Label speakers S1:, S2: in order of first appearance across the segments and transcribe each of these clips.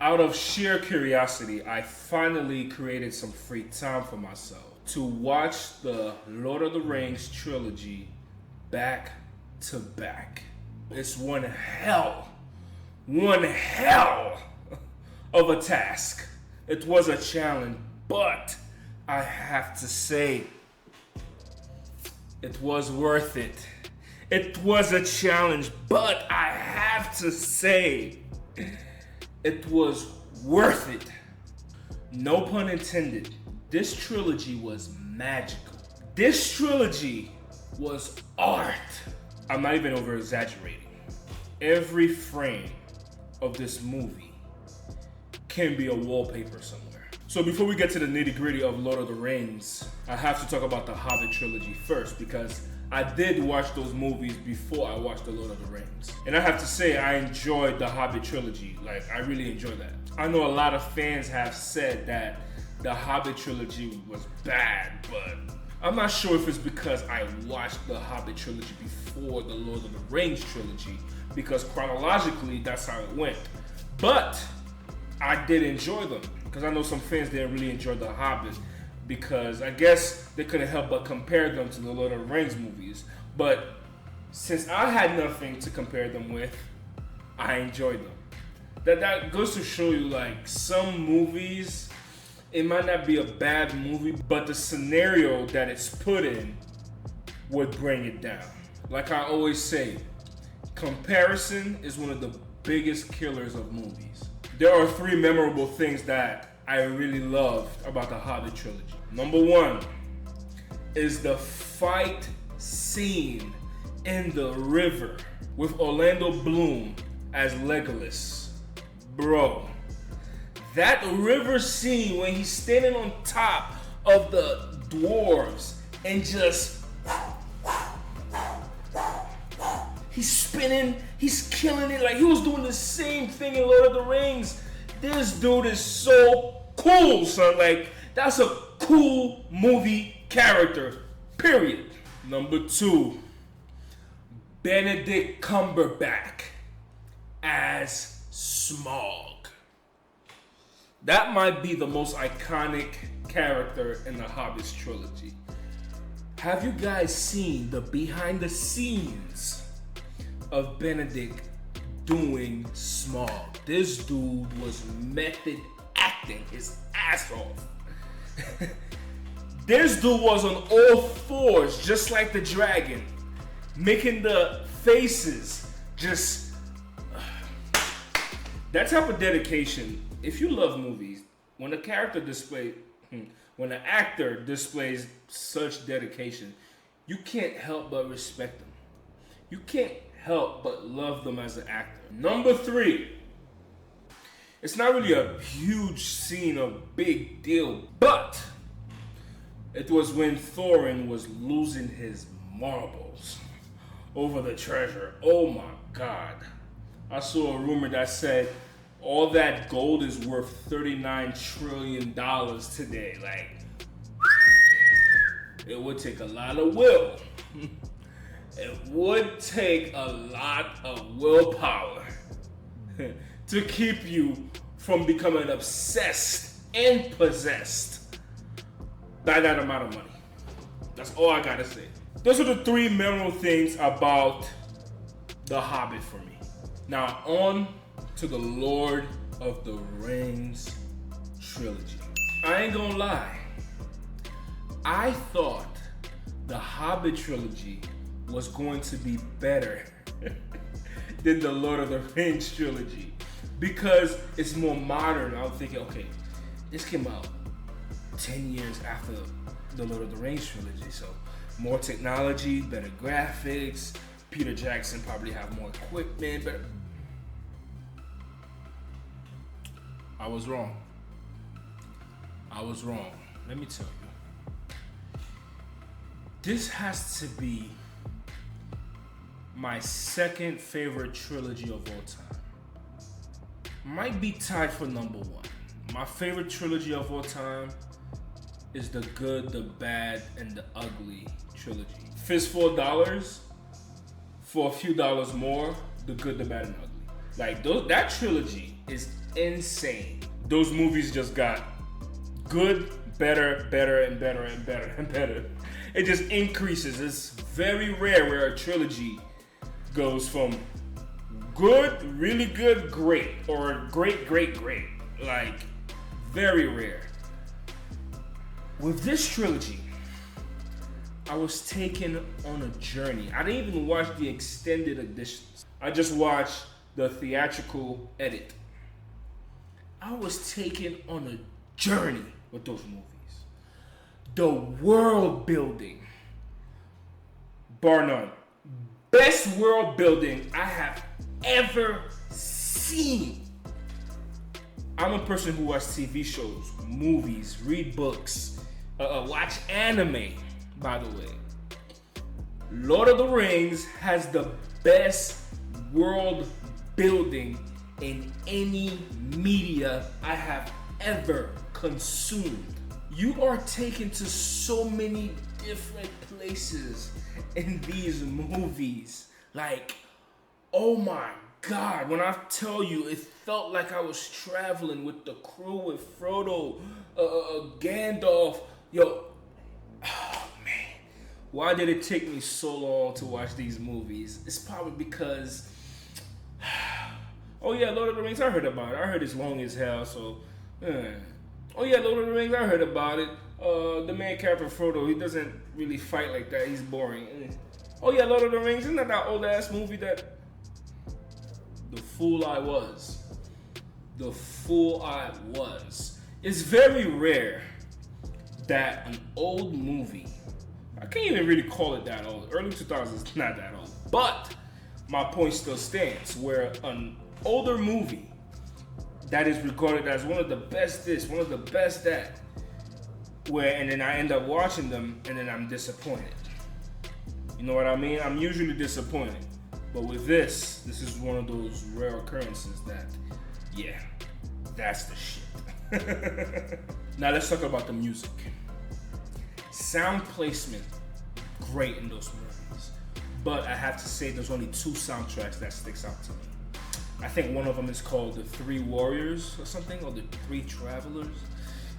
S1: Out of sheer curiosity, I finally created some free time for myself to watch the Lord of the Rings trilogy back to back. It's one hell of a task. It was a challenge, but I have to say, it was worth it. It was a challenge, but I have to say, it was worth it. No pun intended. This trilogy was magical. This trilogy was art. I'm not even over exaggerating. Every frame of this movie can be a wallpaper somewhere. So before we get to the nitty gritty of Lord of the Rings, I have to talk about the Hobbit trilogy first because I did watch those movies before I watched the Lord of the Rings. And I have to say, I enjoyed the Hobbit trilogy. Like, I really enjoyed that. I know a lot of fans have said that the Hobbit trilogy was bad, but I'm not sure if it's because I watched the Hobbit trilogy before the Lord of the Rings trilogy, because chronologically, that's how it went. But I did enjoy them, because I know some fans didn't really enjoy the Hobbit, because I guess they couldn't help but compare them to the Lord of the Rings movies. But since I had nothing to compare them with, I enjoyed them. That goes to show you, like, some movies, it might not be a bad movie, but the scenario that it's put in would bring it down. Like I always say, comparison is one of the biggest killers of movies. There are 3 memorable things that I really loved about the Hobbit trilogy. Number 1 is the fight scene in the river with Orlando Bloom as Legolas. Bro, that river scene when he's standing on top of the dwarves and just he's spinning, he's killing it like he was doing the same thing in Lord of the Rings. This dude is so cool, son. Like, that's a cool movie character, period. Number 2, Benedict Cumberbatch as Smaug. That might be the most iconic character in the Hobbit trilogy. Have you guys seen the behind the scenes of Benedict doing Smaug? This dude was method acting his ass off. This dude was on all fours, just like the dragon, making the faces just... That type of dedication, if you love movies, when an actor displays such dedication, you can't help but respect them. You can't help but love them as an actor. Number 3, it's not really a huge scene or big deal, but it was when Thorin was losing his marbles over the treasure. Oh my God. I saw a rumor that said all that gold is worth $39 trillion today. Like, it would take a lot of will. It would take a lot of willpower to keep you from becoming obsessed and possessed by that amount of money. That's all I gotta say. Those are the 3 memorable things about The Hobbit for me. Now on to the Lord of the Rings trilogy. I ain't gonna lie. I thought the Hobbit trilogy was going to be better than the Lord of the Rings trilogy because it's more modern. I was thinking, okay, this came out 10 years after the Lord of the Rings trilogy, so more technology, better graphics. Peter Jackson probably have more equipment, but I was wrong. Let me tell you. This has to be my second favorite trilogy of all time. Might be tied for number 1. My favorite trilogy of all time is the Good, the Bad, and the Ugly trilogy. Fistful of dollars, for a few dollars more, the Good, the Bad, and the Ugly. Like, that trilogy is insane. Those movies just got good, better, better, and better, and better, and better. It just increases. It's very rare where a trilogy goes from good, really good, great, or great, great, great. Like, very rare. With this trilogy, I was taken on a journey. I didn't even watch the extended editions. I just watched the theatrical edit. I was taken on a journey with those movies. The world building, bar none, best world building I have ever seen. I'm a person who watches TV shows, movies, read books, watch anime, by the way. Lord of the Rings has the best world building in any media I have ever consumed. You are taken to so many different places in these movies. Like, oh my God, when I tell you, it felt like I was traveling with the crew, with Frodo, Gandalf. Yo, oh man, why did it take me so long to watch these movies? It's probably because, oh yeah, Lord of the Rings, I heard about it. I heard it's long as hell, so, oh yeah, Lord of the Rings, I heard about it. The main character, Frodo, he doesn't really fight like that. He's boring. Oh yeah, Lord of the Rings, isn't that old ass movie that... The fool I was. The fool I was. It's very rare that an old movie, I can't even really call it that old. Early 2000s, not that old. But my point still stands, where an older movie that is regarded as one of the best this, one of the best that, and then I end up watching them and then I'm disappointed. You know what I mean? I'm usually disappointed. But with this is one of those rare occurrences that, yeah, that's the shit. Now let's talk about the music. Sound placement, great in those movies. But I have to say there's only two soundtracks that sticks out to me. I think one of them is called The Three Warriors or something, or The Three Travelers.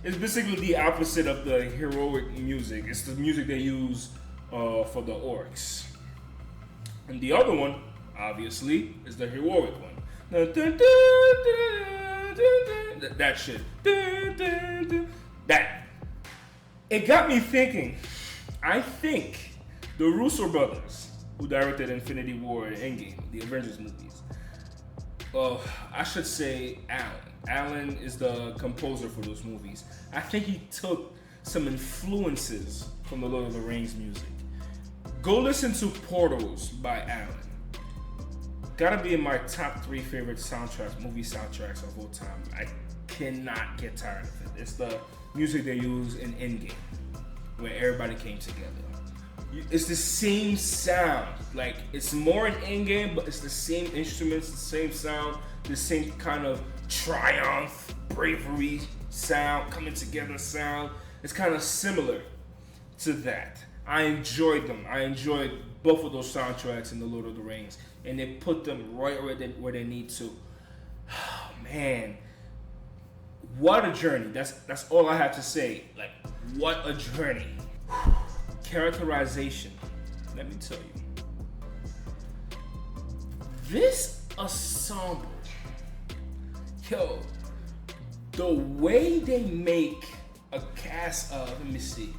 S1: It's basically the opposite of the heroic music. It's the music they use for the orcs. And the other one, obviously, is the heroic one. That shit. That. It got me thinking. I think the Russo brothers, who directed Infinity War and Endgame, the Avengers movies, I should say Alan. Alan is the composer for those movies. I think he took some influences from the Lord of the Rings music. Go listen to Portals by Alan. Gotta be in my top 3 favorite soundtracks, movie soundtracks of all time. I cannot get tired of it. It's the music they use in Endgame, where everybody came together. It's the same sound. Like, it's more in Endgame, but it's the same instruments, the same sound, the same kind of triumph, bravery sound, coming together sound. It's kind of similar to that. I enjoyed them. I enjoyed both of those soundtracks in The Lord of the Rings, and they put them right where they need to. Oh, man, what a journey. That's all I have to say. Like, what a journey. Characterization. Let me tell you. This ensemble, yo, the way they make a cast of, let me see.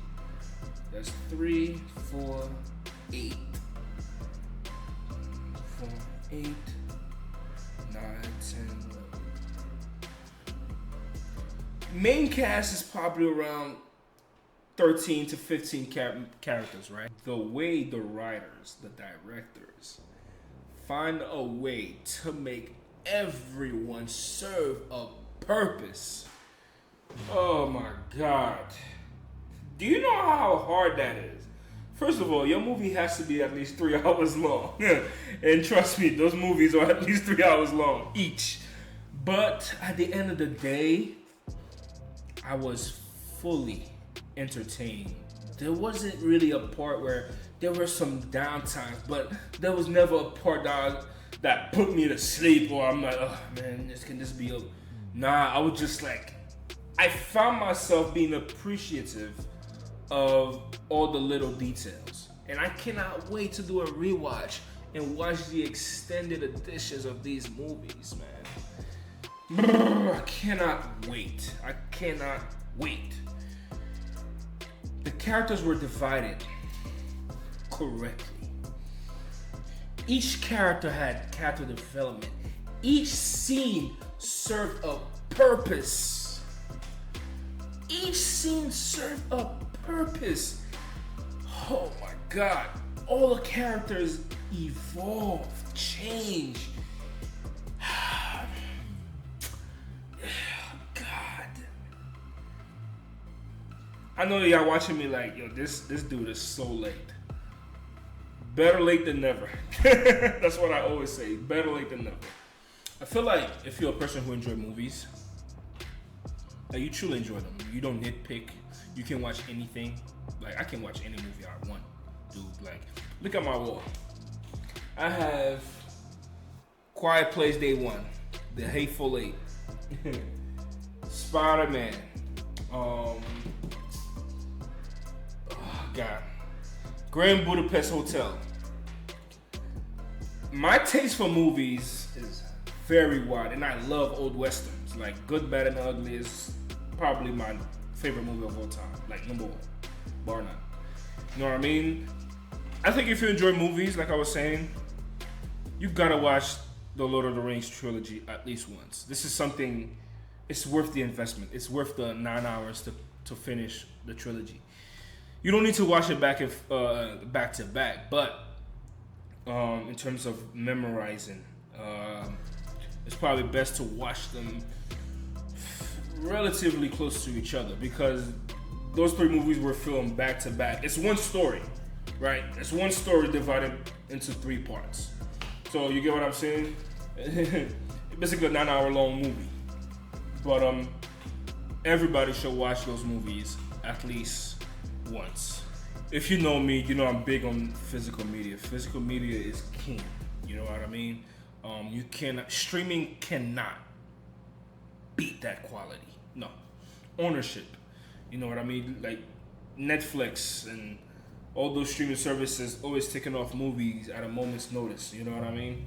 S1: That's 3, 4, 8. 4, 8, 9, 10, 11. Main cast is probably around 13 to 15 characters, right? The way the writers, the directors, find a way to make everyone serve a purpose. Oh my God. Do you know how hard that is? First of all, your movie has to be at least 3 hours long. And trust me, those movies are at least 3 hours long each. But at the end of the day, I was fully entertained. There wasn't really a part where there were some downtimes, but there was never a part that put me to sleep or I'm like, oh man, can this be over? Nah, I was just like, I found myself being appreciative of all the little details. And I cannot wait to do a rewatch and watch the extended editions of these movies, man. Brr, I cannot wait. I cannot wait. The characters were divided correctly. Each character had character development. Each scene served a purpose. Each scene served a purpose. Oh my God. All the characters evolved, changed. God. I know y'all watching me like, yo, this dude is so late. Better late than never. That's what I always say. Better late than never. I feel like if you're a person who enjoys movies, like you truly enjoy them. You don't nitpick. You can watch anything. Like I can watch any movie I want, dude. Like, look at my wall. I have Quiet Place Day 1, The Hateful Eight, Spider-Man, oh God, Grand Budapest Hotel. My taste for movies is very wide, and I love old westerns. Like Good, Bad, and Ugly is probably my favorite movie of all time. Like number one, bar none. You know what I mean? I think if you enjoy movies, like I was saying, you gotta watch the Lord of the Rings trilogy at least once. This is something, it's worth the investment. It's worth the 9 hours to finish the trilogy. You don't need to watch it back to back, but in terms of memorizing, it's probably best to watch them relatively close to each other because those three movies were filmed back to back. It's one story, right? It's one story divided into 3 parts. So you get what I'm saying? Basically a 9-hour long movie. But everybody should watch those movies at least once. If you know me, you know I'm big on physical media. Physical media is king. You know what I mean? Streaming cannot beat that quality. No. Ownership. You know what I mean? Like Netflix and all those streaming services always taking off movies at a moment's notice. You know what I mean?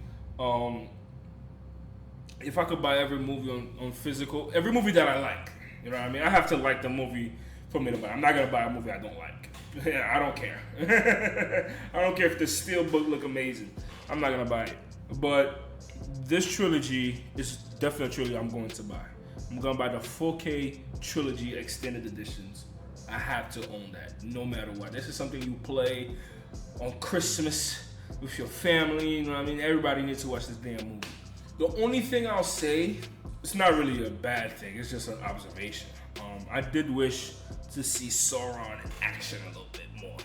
S1: If I could buy every movie on physical, every movie that I like, you know what I mean? I have to like the movie for me to buy. I'm not gonna buy a movie I don't like. I don't care. I don't care if the steelbook look amazing. I'm not gonna buy it. But this trilogy is definitely a trilogy I'm going to buy. I'm gonna buy the 4K trilogy extended editions. I have to own that, no matter what. This is something you play on Christmas with your family. You know what I mean? Everybody needs to watch this damn movie. The only thing I'll say, it's not really a bad thing. It's just an observation. I did wish to see Sauron in action a little bit more.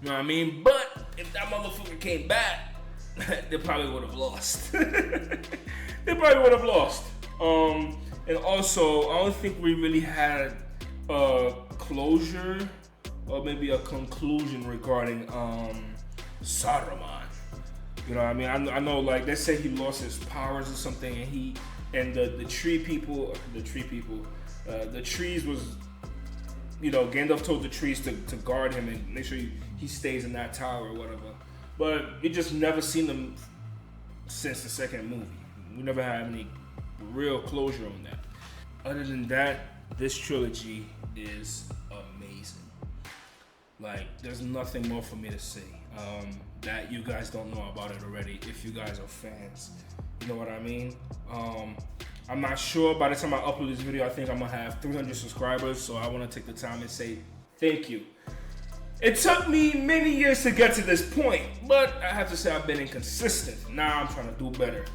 S1: You know what I mean? But if that motherfucker came back, they probably would have lost. They probably would have lost. And also, I don't think we really had a closure or maybe a conclusion regarding Saruman. You know what I mean? I know, like, they say he lost his powers or something, and the trees was, you know, Gandalf told the trees to guard him and make sure he stays in that tower or whatever. But we just never seen them since the second movie. We never had any real closure on that. Other than that, this trilogy is amazing. Like, there's nothing more for me to say that you guys don't know about it already. If you guys are fans, you know what I mean. I'm not sure. By the time I upload this video, I think I'm gonna have 300 subscribers. So I want to take the time and say thank you. It took me many years to get to this point, but I have to say I've been inconsistent. Now I'm trying to do better.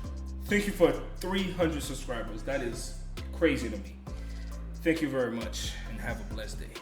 S1: Thank you for 300 subscribers. That is crazy to me. Thank you very much and have a blessed day.